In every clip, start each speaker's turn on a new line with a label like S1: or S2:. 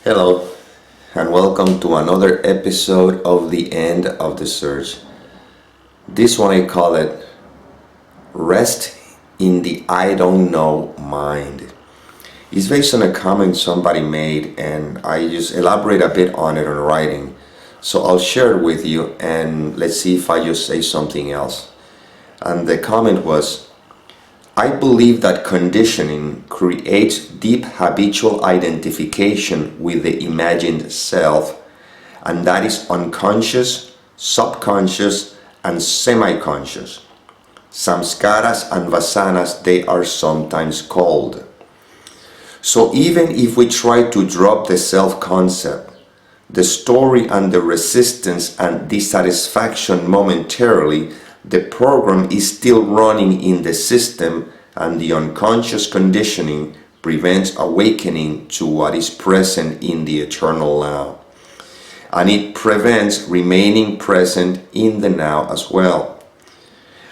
S1: Hello, and welcome to another episode of The End of the Search. This one I call it Rest in the I Don't Know Mind. It's based on a comment somebody made, and I just elaborate a bit on it in writing. So I'll share it with you, and let's see if I just say something else. And the comment was, I believe that conditioning creates deep habitual identification with the imagined self, and that is unconscious, subconscious, and semi-conscious. Samskaras and vasanas, they are sometimes called. So even if we try to drop the self-concept, the story and the resistance and dissatisfaction momentarily, the program is still running in the system, and the unconscious conditioning prevents awakening to what is present in the eternal now. And it prevents remaining present in the now as well.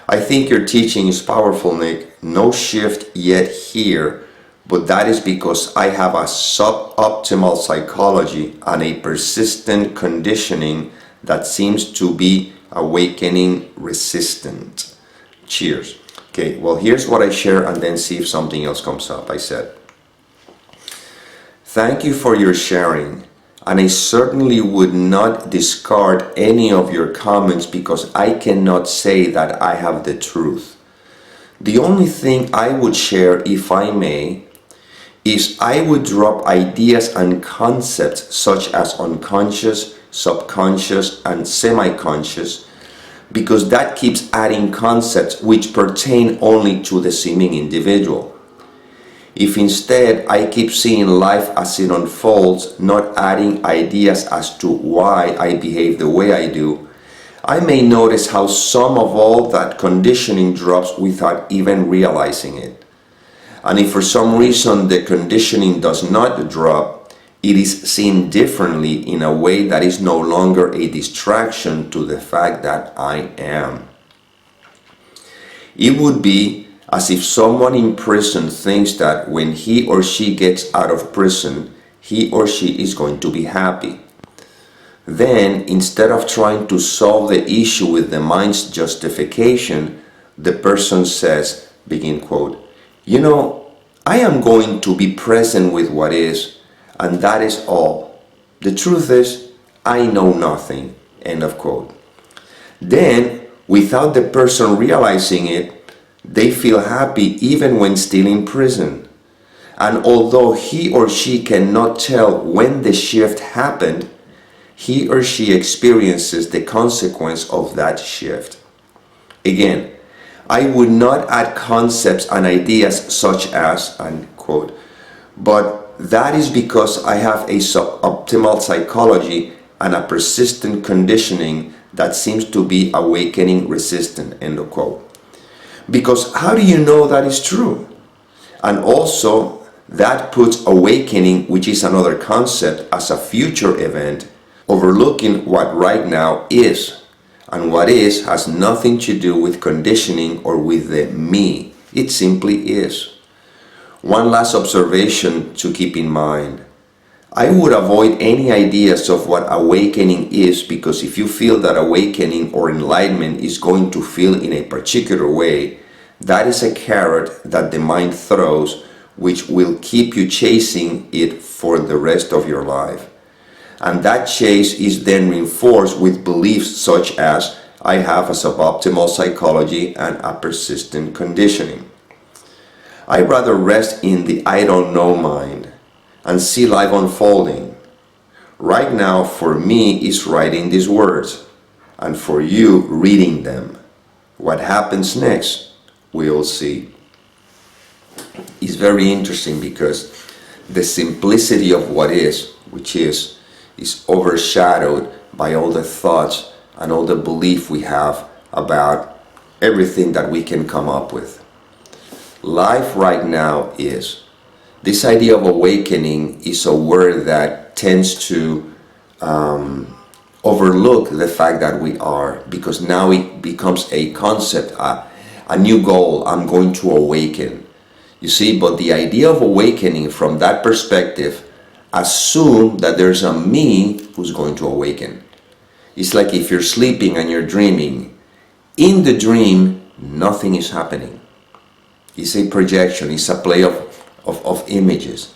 S1: I think your teaching is powerful, Nick. No shift yet here, but that is because I have a suboptimal psychology and a persistent conditioning that seems to be awakening resistant. Cheers. Okay, well, here's what I share, and then see if something else comes up. I said, thank you for your sharing, and I certainly would not discard any of your comments because I cannot say that I have the truth. The only thing I would share, if I may, is I would drop ideas and concepts such as unconscious, subconscious, and semi-conscious, because that keeps adding concepts which pertain only to the seeming individual. If instead I keep seeing life as it unfolds, not adding ideas as to why I behave the way I do, I may notice how some of all that conditioning drops without even realizing it. And if for some reason the conditioning does not drop, it is seen differently in a way that is no longer a distraction to the fact that I am. It would be as if someone in prison thinks that when he or she gets out of prison, he or she is going to be happy. Then, instead of trying to solve the issue with the mind's justification, the person says, begin quote, you know, I am going to be present with what is, and that is all. The truth is, I know nothing. End of quote. Then, without the person realizing it, they feel happy even when still in prison. And although he or she cannot tell when the shift happened, he or she experiences the consequence of that shift. Again, I would not add concepts and ideas such as, unquote, but that is because I have a suboptimal psychology and a persistent conditioning that seems to be awakening resistant, end of quote. Because how do you know that is true? And also, that puts awakening, which is another concept, as a future event, overlooking what right now is. And what is has nothing to do with conditioning or with the me. It simply is. One last observation to keep in mind. I would avoid any ideas of what awakening is, because if you feel that awakening or enlightenment is going to feel in a particular way, that is a carrot that the mind throws, which will keep you chasing it for the rest of your life. And that chase is then reinforced with beliefs such as, I have a suboptimal psychology and a persistent conditioning. I rather rest in the I don't know mind and see life unfolding. Right now, for me, is writing these words, and for you, reading them. What happens next, we'll see. It's very interesting because the simplicity of what is, which is overshadowed by all the thoughts and all the belief we have about everything that we can come up with. Life right now is. This idea of awakening is a word that tends to overlook the fact that we are, because now it becomes a concept, a new goal. I'm going to awaken. You see, but the idea of awakening from that perspective assume that there's a me who's going to awaken. It's like if you're sleeping and you're dreaming. In the dream, nothing is happening. It's a projection, it's a play of images.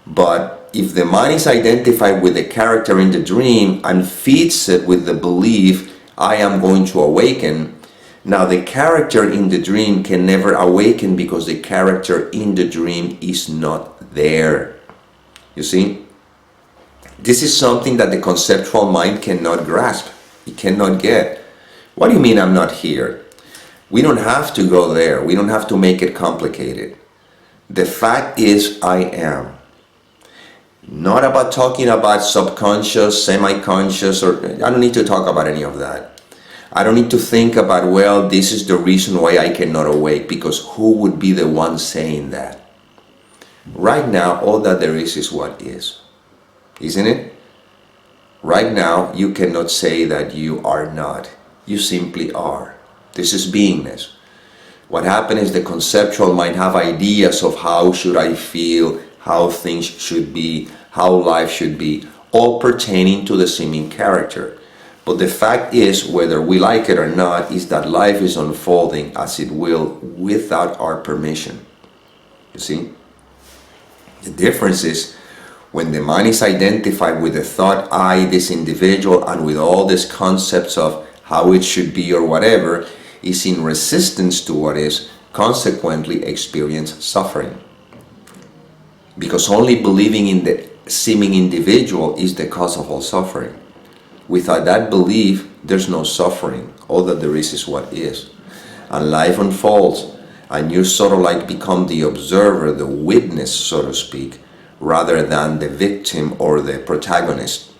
S1: But if the mind is identified with the character in the dream and feeds it with the belief, I am going to awaken, now the character in the dream can never awaken because the character in the dream is not there. You see? This is something that the conceptual mind cannot grasp. It cannot get. What do you mean I'm not here? We don't have to go there. We don't have to make it complicated. The fact is I am. Not about talking about subconscious, semi-conscious, or I don't need to talk about any of that. I don't need to think about, well, this is the reason why I cannot awake, because who would be the one saying that? Right now, all that there is what is. Isn't it? Right now, you cannot say that you are not. You simply are. This is beingness. What happens is the conceptual mind have ideas of how should I feel, how things should be, how life should be, all pertaining to the seeming character. But the fact is, whether we like it or not, is that life is unfolding as it will without our permission. You see? The difference is when the mind is identified with the thought I, this individual, and with all these concepts of how it should be or whatever, is in resistance to what is, consequently experience suffering. Because only believing in the seeming individual is the cause of all suffering. Without that belief, there's no suffering. All that there is what is. And life unfolds, and you sort of like become the observer, the witness, so to speak, rather than the victim or the protagonist.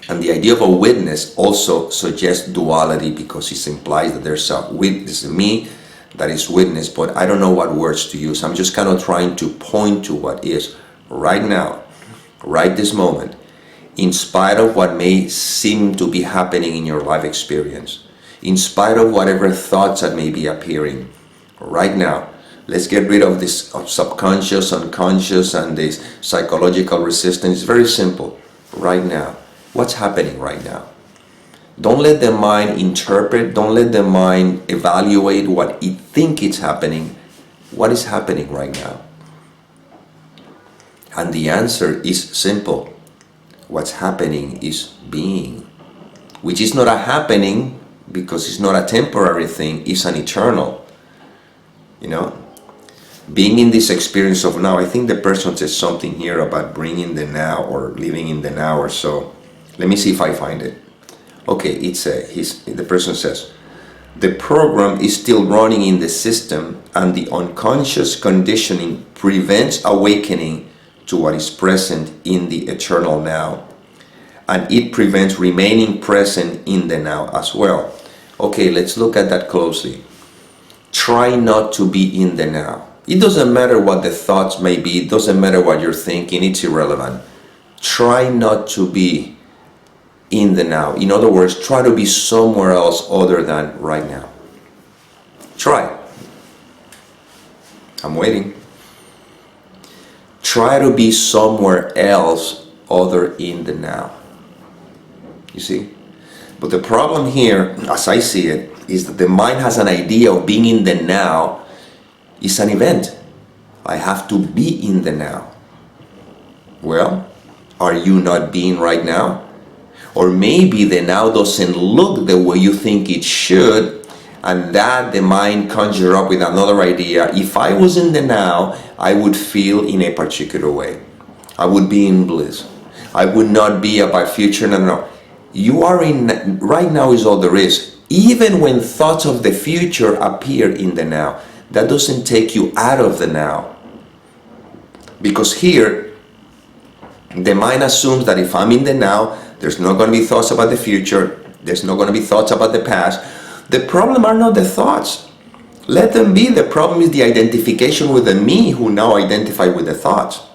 S1: And the idea of a witness also suggests duality, because it implies that there's a witness, me that is witness, but I don't know what words to use. I'm just kind of trying to point to what is right now, right this moment, in spite of what may seem to be happening in your life experience, in spite of whatever thoughts that may be appearing right now. Let's get rid of this subconscious, unconscious, and this psychological resistance. It's very simple. Right now. What's happening right now? Don't let the mind interpret. Don't let the mind evaluate what it thinks it's happening. What is happening right now? And the answer is simple. What's happening is being. Which is not a happening because it's not a temporary thing. It's an eternal. You know? Being in this experience of now. I think the person says something here about bringing the now or living in the now or so. Let me see if I find it. Okay, the person says, the program is still running in the system and the unconscious conditioning prevents awakening to what is present in the eternal now. And it prevents remaining present in the now as well. Okay, let's look at that closely. Try not to be in the now. It doesn't matter what the thoughts may be. It doesn't matter what you're thinking. It's irrelevant. Try not to be in the now. In other words, try to be somewhere else other than right now. Try. I'm waiting. Try to be somewhere else other in the now. You see? But the problem here, as I see it, is that the mind has an idea of being in the now is an event. I have to be in the now. Well, are you not being right now? Or maybe the now doesn't look the way you think it should, and that the mind conjure up with another idea. If I was in the now, I would feel in a particular way. I would be in bliss. I would not be about future. No. You are in right now is all there is. Even when thoughts of the future appear in the now, that doesn't take you out of the now. Because here, the mind assumes that if I'm in the now, there's not going to be thoughts about the future. There's not going to be thoughts about the past. The problem are not the thoughts. Let them be. The problem is the identification with the me who now identify with the thoughts.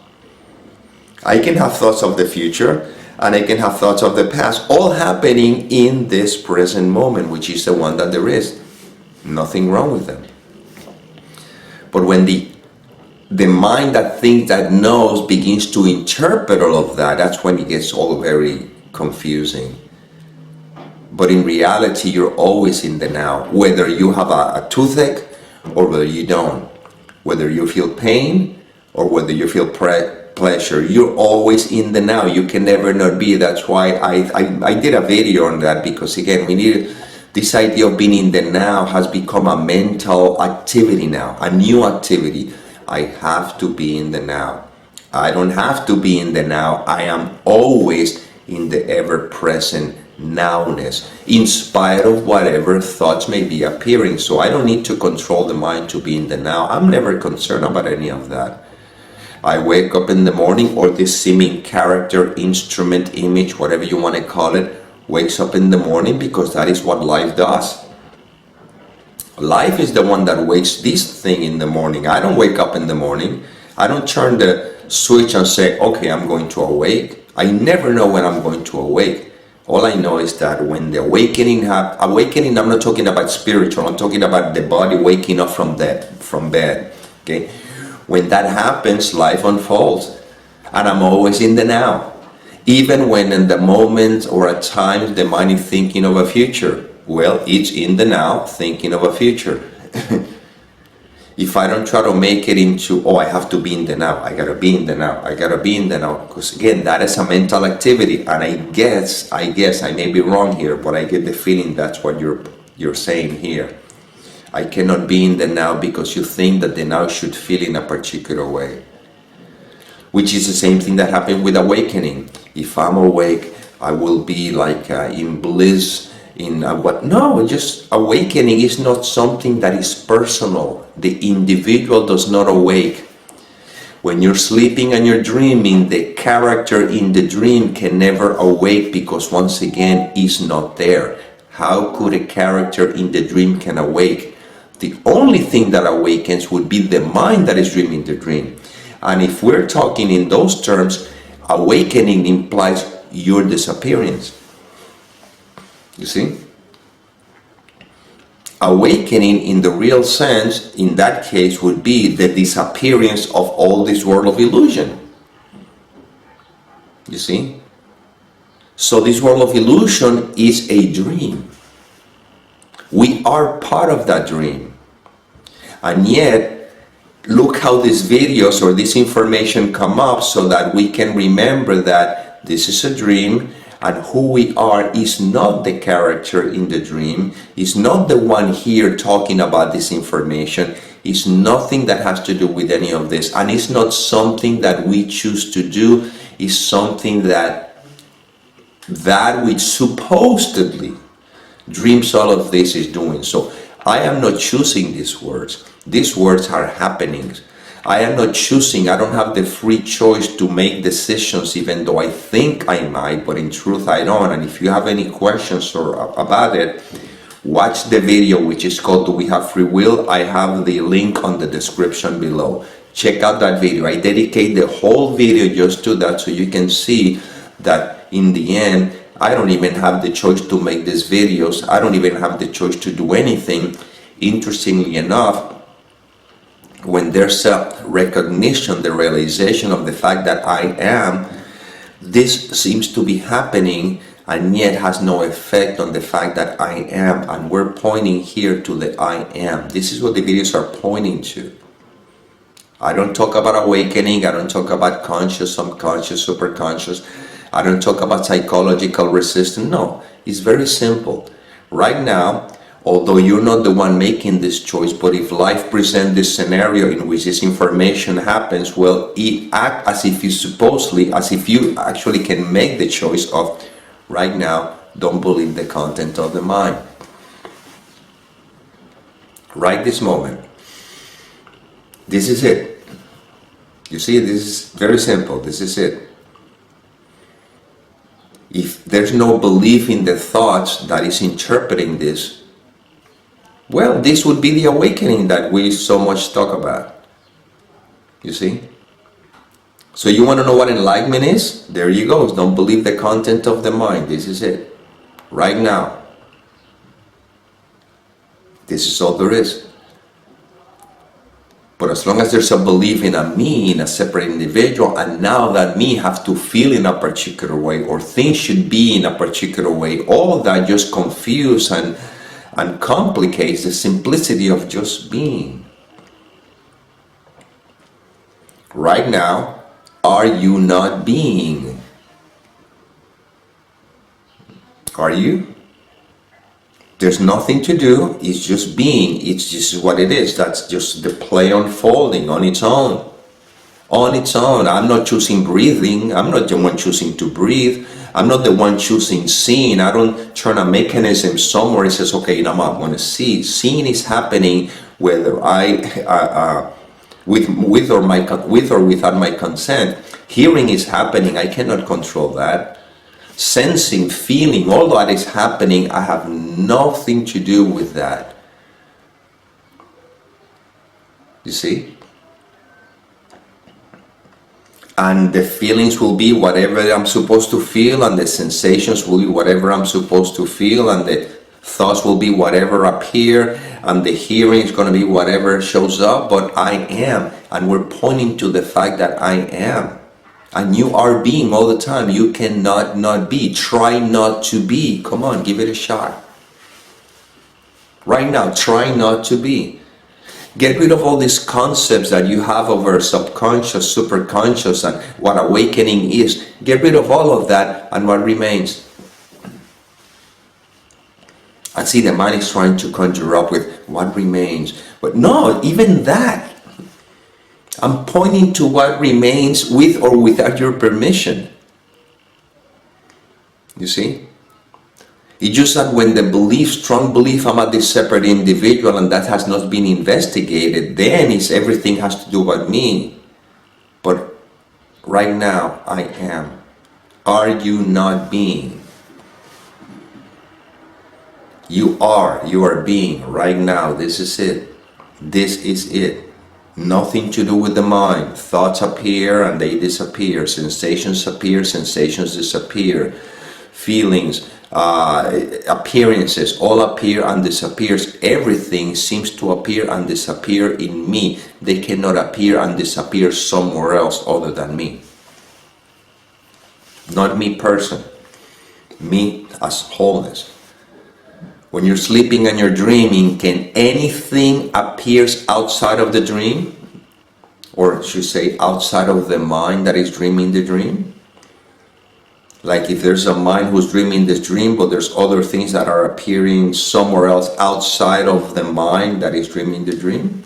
S1: I can have thoughts of the future and I can have thoughts of the past, all happening in this present moment, which is the one that there is. Nothing wrong with them. But when the the mind that thinks, that knows, begins to interpret all of that. That's when it gets all very confusing. But in reality, you're always in the now, whether you have a toothache or whether you don't, whether you feel pain or whether you feel pleasure. You're always in the now. You can never not be. That's why I did a video on that, because again, we need this idea of being in the now has become a mental activity now, a new activity. I have to be in the now. I don't have to be in the now. I am always in the ever-present nowness, in spite of whatever thoughts may be appearing. So I don't need to control the mind to be in the now. I'm never concerned about any of that. I wake up in the morning, or this seeming character, instrument, image, whatever you want to call it, wakes up in the morning, because that is what life does. Life is the one that wakes this thing in the morning. I don't wake up in the morning. I don't turn the switch and say, okay, I'm going to awake. I never know when I'm going to awake. All I know is that when the awakening, I'm not talking about spiritual, I'm talking about the body waking up from bed, okay? When that happens, life unfolds, and I'm always in the now. Even when in the moment or at times the mind is thinking of a future, well, it's in the now thinking of a future. If I don't try to make it into, oh, I have to be in the now, I gotta be in the now, I gotta be in the now, because again, that is a mental activity. And I guess, I may be wrong here, but I get the feeling that's what you're saying here. I cannot be in the now because you think that the now should feel in a particular way, which is the same thing that happened with awakening. If I'm awake, I will be like in bliss, in what? No, just awakening is not something that is personal. The individual does not awake. When you're sleeping and you're dreaming, the character in the dream can never awake, because once again, is not there. How could a character in the dream can awake? The only thing that awakens would be the mind that is dreaming the dream. And if we're talking in those terms, awakening implies your disappearance. You see? Awakening in the real sense, in that case, would be the disappearance of all this world of illusion. You see? So this world of illusion is a dream. We are part of that dream. And yet, look how these videos or this information come up, so that we can remember that this is a dream, and who we are is not the character in the dream, is not the one here talking about this information, is nothing that has to do with any of this, and it's not something that we choose to do, it's something that which supposedly dreams all of this is doing. So I am not choosing these words. These words are happenings. I am not choosing. I don't have the free choice to make decisions, even though I think I might, but in truth I don't. And if you have any questions about it, watch the video, which is called Do We Have Free Will? I have the link on the description below. Check out that video. I dedicate the whole video just to that, so you can see that in the end, I don't even have the choice to make these videos. I don't even have the choice to do anything. Interestingly enough, when there's a recognition, the realization of the fact that I am, this seems to be happening, and yet has no effect on the fact that I am. And we're pointing here to the I am. This is what the videos are pointing to. I don't talk about awakening. I don't talk about conscious, subconscious, superconscious. I don't talk about psychological resistance. No, it's very simple. Right now, although you're not the one making this choice, but if life presents this scenario in which this information happens, well, it acts as if you actually can make the choice of, right now, don't believe the content of the mind. Right this moment. This is it. You see, this is very simple. This is it. If there's no belief in the thoughts that is interpreting this, well, this would be the awakening that we so much talk about. You see? So you want to know what enlightenment is? There you go. Don't believe the content of the mind. This is it. Right now. This is all there is. But as long as there's a belief in a me, in a separate individual, and now that me have to feel in a particular way, or things should be in a particular way, all that just confuse and complicates the simplicity of just being. Right now, are you not being? Are you? There's nothing to do, it's just being, it's just what it is. That's just the play unfolding on its own. On its own. I'm not choosing breathing, I'm not the one choosing to breathe, I'm not the one choosing seeing. I don't turn a mechanism somewhere and says, okay, now I'm going to see. Seeing is happening whether with or without my consent. Hearing is happening, I cannot control that. Sensing, feeling, all that is happening, I have nothing to do with that. You see? And the feelings will be whatever I'm supposed to feel, and the sensations will be whatever I'm supposed to feel, and the thoughts will be whatever appear, and the hearing is going to be whatever shows up, but I am. And we're pointing to the fact that I am. And you are being all the time. You cannot not be. Try not to be. Come on, give it a shot. Right now, try not to be. Get rid of all these concepts that you have over subconscious, superconscious, and what awakening is. Get rid of all of that, and what remains? I see the mind is trying to conjure up with what remains. But no, even that. I'm pointing to what remains with or without your permission. You see? It's just that when the belief, strong belief, I'm a separate individual and that has not been investigated, then it's everything has to do with me. But right now, I am. Are you not being? You are being right now. This is it. This is it. Nothing to do with the mind. Thoughts appear and they disappear. Sensations appear, sensations disappear. Feelings, appearances, all appear and disappears. Everything seems to appear and disappear in me. They cannot appear and disappear somewhere else other than me. Not me person. Me as wholeness. When you're sleeping and you're dreaming, can anything appear outside of the dream? Or should say outside of the mind that is dreaming the dream? Like if there's a mind who's dreaming this dream, but there's other things that are appearing somewhere else outside of the mind that is dreaming the dream?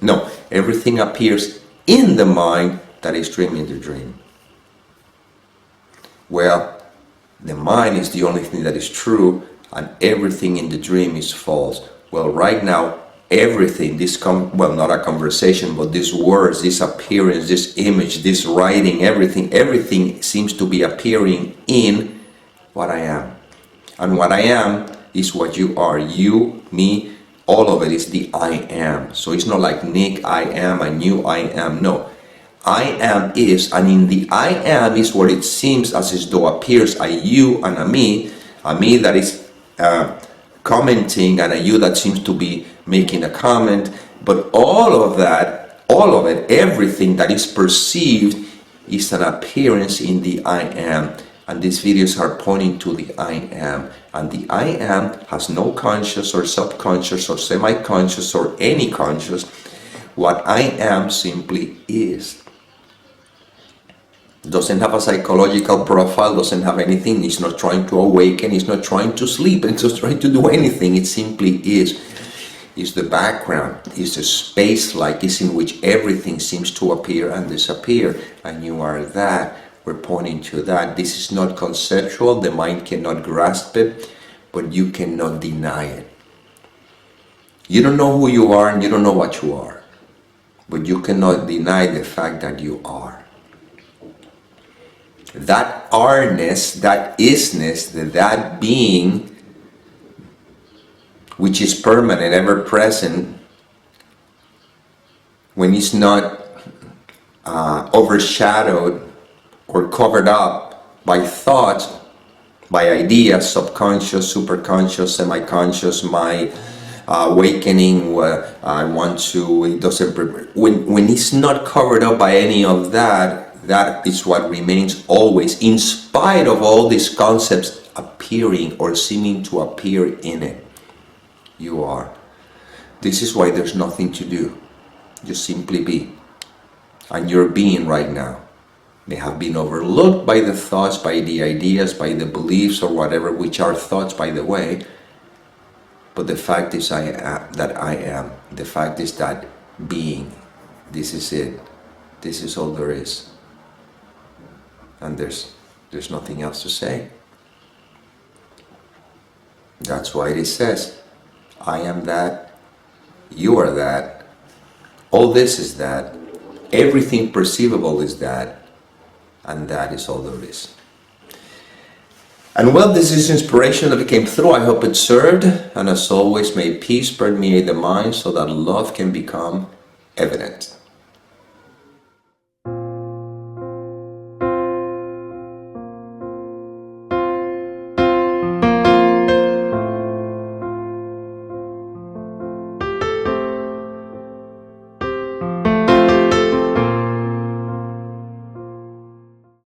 S1: No, everything appears in the mind that is dreaming the dream. Well, the mind is the only thing that is true, and everything in the dream is false. Well, right now, everything, not a conversation, but these words, this appearance, this image, this writing, everything seems to be appearing in what I am. And what I am is what you are. You, me, all of it is the I am. So it's not like Nick, I am, and you, I am. No. I am is, and in the I am is where it seems as though appears a you and a me that is commenting, and a you that seems to be making a comment. But all of it, everything that is perceived is an appearance in the I am. And these videos are pointing to the I am. And the I am has no conscious or subconscious or semi-conscious or any conscious. What I am simply is. Doesn't have a psychological profile, doesn't have anything. It's not trying to awaken, it's not trying to sleep, it's not trying to do anything. It simply is. It's the background, it's the space like it's in which everything seems to appear and disappear. And you are that. We're pointing to that. This is not conceptual, the mind cannot grasp it, but you cannot deny it. You don't know who you are and you don't know what you are, but you cannot deny the fact that you are. That are-ness, that isness, that being, which is permanent, ever present, when it's not overshadowed or covered up by thoughts, by ideas, subconscious, superconscious, semi-conscious, my awakening, I want to, it doesn't, when it's not covered up by any of that, that is what remains always, in spite of all these concepts appearing or seeming to appear in it. You are. This is why there's nothing to do. Just simply be. And you're being right now. They have been overlooked by the thoughts, by the ideas, by the beliefs or whatever, which are thoughts, by the way. But the fact is that I am. The fact is that being. This is it. This is all there is. And there's nothing else to say. That's why it says, I am that, you are that, all this is that, everything perceivable is that, and that is all there is. And well, this is inspiration that came through. I hope it served. And as always, may peace permeate the mind so that love can become evident.